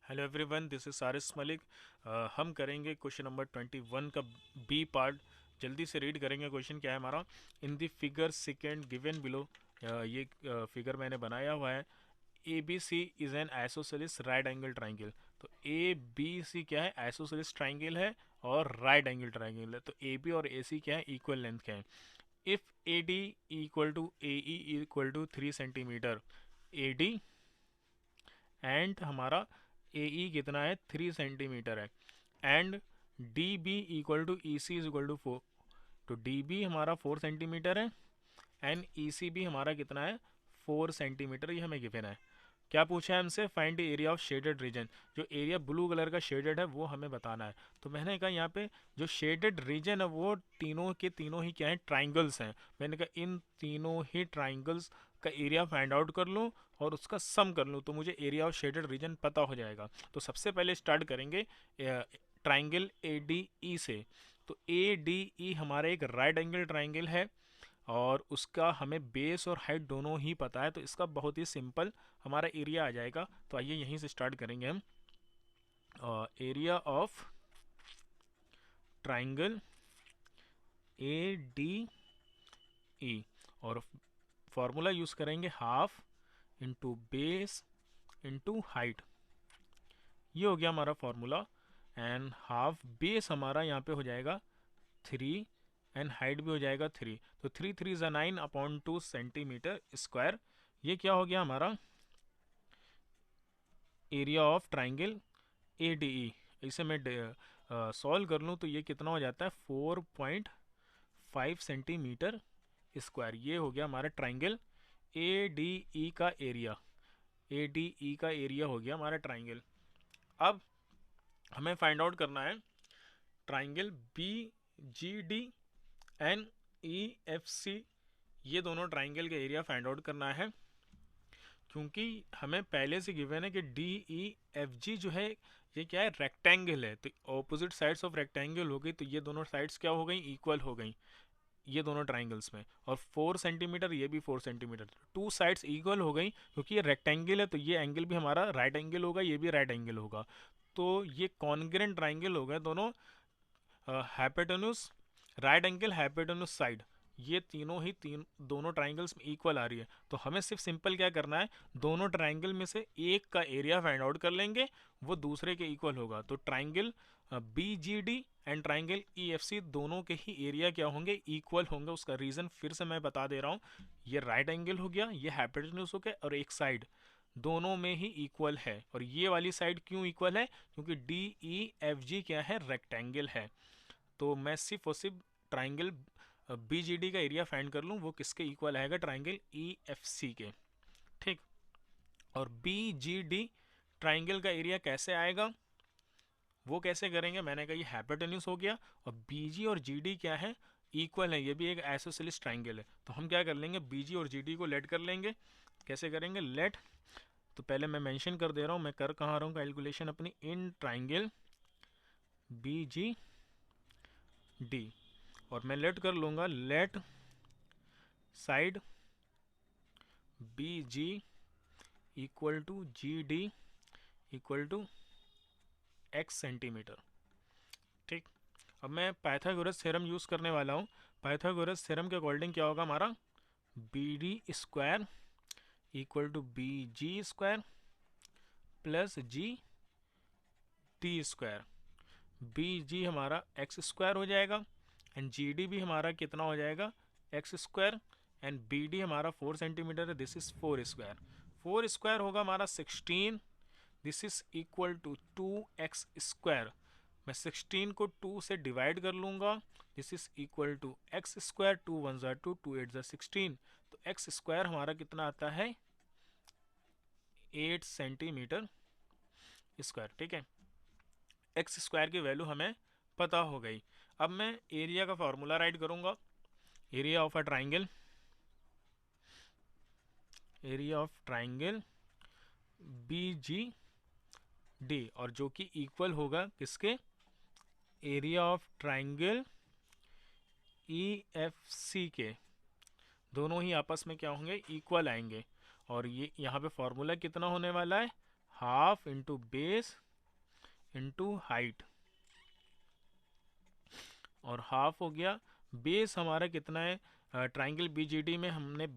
Hello everyone, this is सारिस मलिक। हम करेंगे क्वेश्चन नंबर 21 का बी पार्ट। जल्दी से रीड करेंगे। क्वेश्चन क्या है हमारा? In the figure second given below, ये फिगर मैंने बनाया हुआ है। A B C is an isosceles right angle triangle. तो ए बी सी क्या है? आइसोसेलेस ट्राइंगल है और राइट एंगल ट्राइंगल है। तो ए बी और ए सी क्या है? इक्वल लेंथ के हैं। If A D equal to A E equal to 3 centimetre, A D and हमारा ए ई कितना है? 3 सेंटीमीटर है। And D B equal to E C is equal to 4। तो डी बी हमारा 4 सेंटीमीटर है and ई सी भी हमारा कितना है? 4 सेंटीमीटर। ये हमें गिवन है। क्या पूछा है हमसे? Find the area of shaded reason. जो एरिया ब्लू कलर का शेडेड है वो हमें बताना है। तो मैंने कहा यहाँ पे जो शेडेड रीजन है वो तीनों के तीनों ही क्या है? ट्राइंगल्स हैं। मैंने कहा इन तीनों ही ट्राइंगल्स का एरिया फाइंड आउट कर लूँ और उसका सम कर लूँ तो मुझे एरिया ऑफ शेडेड रीजन पता हो जाएगा। तो सबसे पहले स्टार्ट करेंगे ट्राइंगल ए डी ई से। तो ए डी ई हमारा एक राइट एंगल ट्राइंगल है और उसका हमें बेस और हाइट दोनों ही पता है। तो इसका बहुत ही सिंपल हमारा एरिया आ जाएगा। तो आइए यहीं से स्टार्ट करेंगे हम। Area of triangle A D ई, और फॉर्मूला यूज करेंगे half into base into height. ये हो गया हमारा फॉर्मूला। एंड हाफ बेस हमारा यहाँ पे हो जाएगा 3 एंड हाइट भी हो जाएगा 3। तो 3 3 9/2 सेंटीमीटर स्क्वायर। ये क्या हो गया हमारा? Area of triangle A D ई। इसे मैं सॉल्व कर लूँ तो ये कितना हो जाता है? 4.5 सेंटीमीटर स्क्वायर। ये हो गया हमारा ट्राइंगल ए डी ई का एरिया। ए डी ई का एरिया हो गया हमारा ट्राइंगल। अब हमें फाइंड आउट करना है triangle B G D and E F C. ये दोनों ट्राइंगल का एरिया फाइंड आउट करना है क्योंकि हमें पहले से गिवन है कि डी ई एफ जी जो है ये क्या है? रेक्टेंगल है। तो ऑपोजिट साइड्स ऑफ रेक्टेंगल हो गई तो ये दोनों साइड्स क्या हो गई? इक्वल हो गई ये दोनों ट्राइंगल्स में। और 4 सेंटीमीटर, ये भी 4 सेंटीमीटर, टू साइड्स इक्वल हो गई क्योंकि ये रेक्टेंगल है। तो ये एंगल भी हमारा राइट एंगल होगा, ये भी राइट एंगल होगा। तो ये कॉन्ग्रेंट ट्राइंगल हो गए दोनों। Hypotenuse right angle hypotenuse side, ये तीनों ही दोनों ट्राइंगल्स में इक्वल आ रही है। तो हमें सिर्फ सिंपल क्या करना है? दोनों ट्राइंगल में से एक का एरिया फाइंड आउट कर लेंगे, वो दूसरे के इक्वल होगा। तो triangle B G D and triangle E F C दोनों के ही एरिया क्या होंगे? इक्वल होंगे। उसका रीज़न फिर से मैं बता दे रहा हूँ। ये राइट एंगल हो गया, ये हाइपोटेन्यूज हो गया, और एक साइड दोनों में ही इक्वल है। और ये वाली साइड क्यों इक्वल है? क्योंकि डी ई एफ जी क्या है? रेक्टेंगल है। तो मैं सिर्फ और सिर्फ ट्राइंगल बी जी डी का एरिया फाइंड कर लूँ, वो किसके इक्वल आएगा? ट्राइंगल ई एफ सी के। ठीक। और बी जी डी ट्राइंगल का एरिया कैसे आएगा? वो कैसे करेंगे? मैंने कहा ये हाइपोटेन्यूज हो गया और बी जी और जी डी क्या है? इक्वल है। ये भी एक आइसोसेलेस ट्राइंगल है। तो हम क्या कर लेंगे? बी जी और जी डी को लेट कर लेंगे। कैसे करेंगे? लेट, तो पहले मैं मेंशन कर दे रहा हूँ मैं कर कहाँ रहा हूँ कैलकुलेशन अपनी। In triangle B G D, और मैं लेट कर लूँगा let side B G equal to G D equal to x centimetre. ठीक। अब मैं पाइथागोरस थ्योरम यूज़ करने वाला हूँ। पाइथागोरस थ्योरम के अकॉर्डिंग क्या होगा हमारा? B D square equal to B G square plus G D square. B G हमारा एक्स स्क्वायर हो जाएगा एंड जी डी भी हमारा कितना हो जाएगा? X square. And B D हमारा 4 सेंटीमीटर है, दिस इज 4 स्क्वायर। 4 स्क्वायर होगा हमारा 16। This is equal to 2x square. मैं 16 को 2 से डिवाइड कर लूँगा। This is equal to x square. 2 1 ज़ा 2, 2 8 ज़ा 16। तो एक्स स्क्वायर हमारा कितना आता है? 8 सेंटीमीटर स्क्वायर। ठीक है। एक्स स्क्वायर की वैल्यू हमें पता हो गई। अब मैं एरिया का फॉर्मूला राइट करूँगा। Area of a triangle, area of triangle B G D, और जो कि इक्वल होगा किसके? Area of triangle E F C के। दोनों ही आपस में क्या होंगे? इक्वल आएंगे। और ये यहाँ पे फॉर्मूला कितना होने वाला है? Half into base into height, और हाफ हो गया। बेस हमारा कितना है, ट्राइंगल बीजीडी में हमने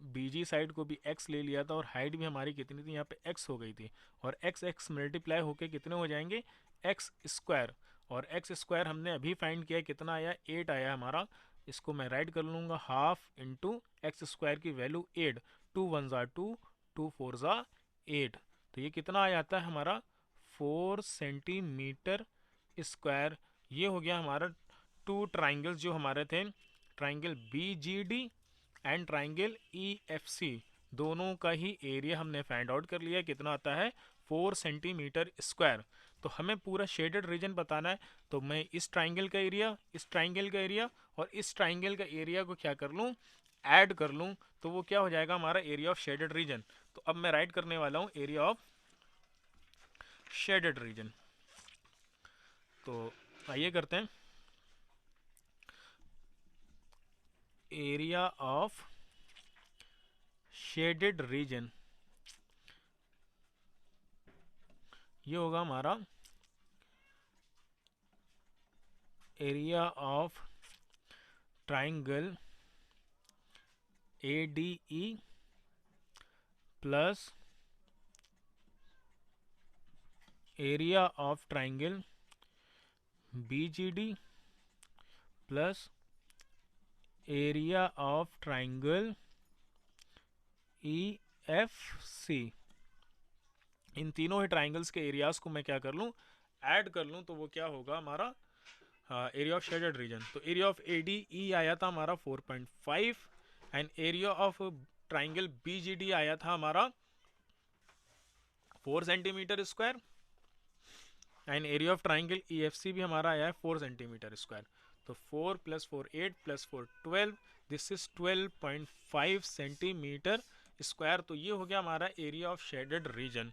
बीजी साइड को भी x ले लिया था, और हाइट भी हमारी कितनी थी, यहाँ पे x हो गई थी, और x x मल्टीप्लाई होके कितने हो जाएंगे, x स्क्वायर। और x स्क्वायर हमने अभी फाइंड किया, कितना आया, 8 आया हमारा। इसको मैं राइट कर लूँगा, हाफ इंटू एक्स स्क्वायर की वैल्यू 8, 2 1 ज़ा 2, 2 4 ज़ा 8, तो ये कितना आ जाता है हमारा 4 सेंटीमीटर स्क्वायर। ये हो गया हमारा टू ट्राइंगल्स जो हमारे थे, triangle B G D and triangle E F C, दोनों का ही एरिया हमने फाइंड आउट कर लिया, कितना आता है 4 सेंटीमीटर स्क्वायर। तो हमें पूरा शेडेड रीजन बताना है, तो मैं इस ट्राइंगल का एरिया, इस ट्राइंगल का एरिया और इस ट्राइंगल का एरिया को क्या कर लूँ, ऐड कर लूँ, तो वो क्या हो जाएगा हमारा एरिया ऑफ शेडेड रीजन। तो अब मैं राइट करने वाला हूँ एरिया ऑफ शेडेड रीजन। तो आइए करते हैं, एरिया ऑफ शेडेड रीजन, ये होगा हमारा area of triangle A D E plus area of triangle B G D plus area of triangle E F C. इन तीनों ही ट्राइंगल्स के एरियाज को मैं क्या कर लूँ, ऐड कर लूँ, तो वो क्या होगा हमारा एरिया ऑफ शेडेड रीजन। तो area of A D E आया था हमारा 4.5 and area of triangle B G D आया था हमारा 4 centimetre square and area of triangle E F C भी हमारा आया है 4 सेंटीमीटर स्क्वायर। तो 4 + 4 8 + 4 12, दिस इज 12.5 सेंटीमीटर स्क्वायर। तो ये हो गया हमारा एरिया ऑफ शेडेड रीजन।